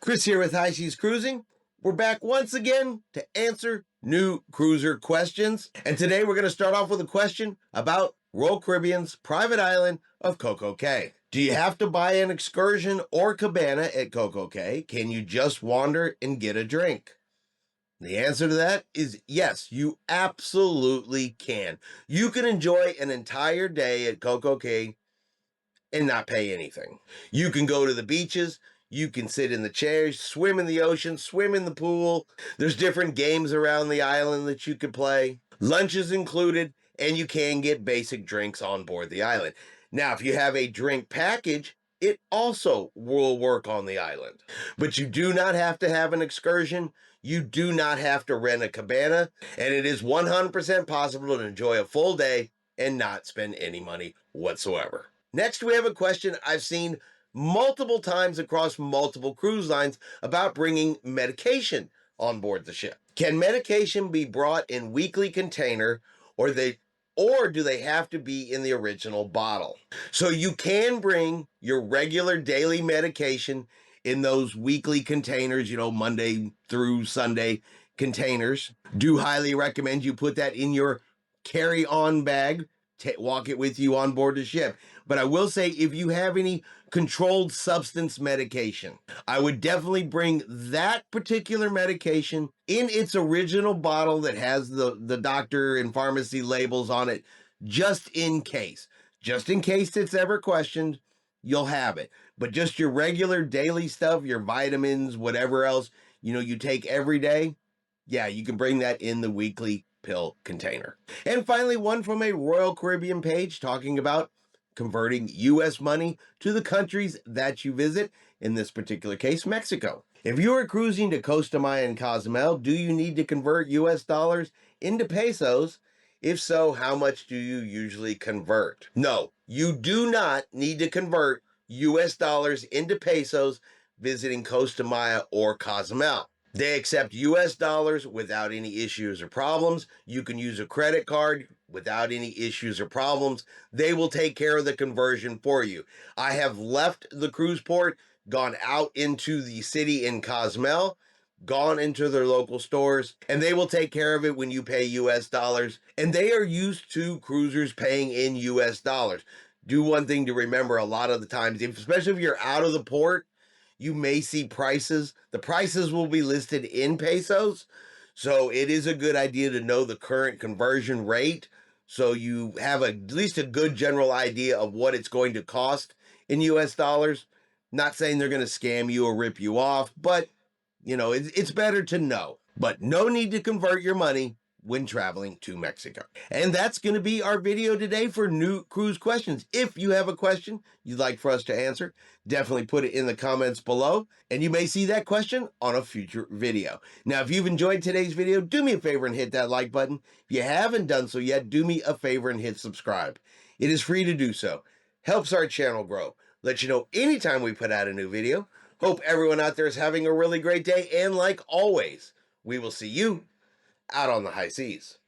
Chris here with High Seas Cruising. We're back once again to answer new cruiser questions. And today we're going to start off with a question about Royal Caribbean's private island of Coco Cay. Do you have to buy an excursion or cabana at Coco Cay? Can you just wander and get a drink? The answer to that is yes, you absolutely can. You can enjoy an entire day at Coco Cay and not pay anything. You can go to the beaches, you can sit in the chairs, swim in the ocean, swim in the pool. There's different games around the island that you could play. Lunch is included, and you can get basic drinks on board the island. Now, if you have a drink package, it also will work on the island. But you do not have to have an excursion. You do not have to rent a cabana. And it is 100% possible to enjoy a full day and not spend any money whatsoever. Next, we have a question I've seen multiple times across multiple cruise lines about bringing medication on board the ship. Can medication be brought in weekly container, or do they have to be in the original bottle? So you can bring your regular daily medication in those weekly containers, Monday through Sunday containers. Do highly recommend you put that in your carry-on bag. Walk it with you on board the ship. But I will say, if you have any controlled substance medication, I would definitely bring that particular medication in its original bottle that has the doctor and pharmacy labels on it, just in case. Just in case it's ever questioned, you'll have it. But just your regular daily stuff, your vitamins, whatever else, you take every day, yeah, you can bring that in the weekly pill container. And finally, one from a Royal Caribbean page talking about converting U.S. money to the countries that you visit, in this particular case, Mexico. If you are cruising to Costa Maya and Cozumel, do you need to convert U.S. dollars into pesos? If so, how much do you usually convert? No, you do not need to convert U.S. dollars into pesos visiting Costa Maya or Cozumel. They accept U.S. dollars without any issues or problems. You can use a credit card without any issues or problems. They will take care of the conversion for you. I have left the cruise port, gone out into the city in Cozumel, gone into their local stores, and they will take care of it when you pay U.S. dollars. And they are used to cruisers paying in U.S. dollars. Do one thing to remember a lot of the times, especially if you're out of the port, you may see prices. The prices will be listed in pesos. So it is a good idea to know the current conversion rate, so you have at least a good general idea of what it's going to cost in U.S. dollars. Not saying they're going to scam you or rip you off, but, it's better to know. But no need to convert your money when traveling to Mexico. And that's going to be our video today for new cruise questions. If you have a question you'd like for us to answer, definitely put it in the comments below, and you may see that question on a future video. Now, if you've enjoyed today's video, do me a favor and hit that like button. If you haven't done so yet, do me a favor and hit subscribe. It is free to do so. Helps our channel grow. Let you know anytime we put out a new video. Hope everyone out there is having a really great day, and like always, we will see you out on the high seas.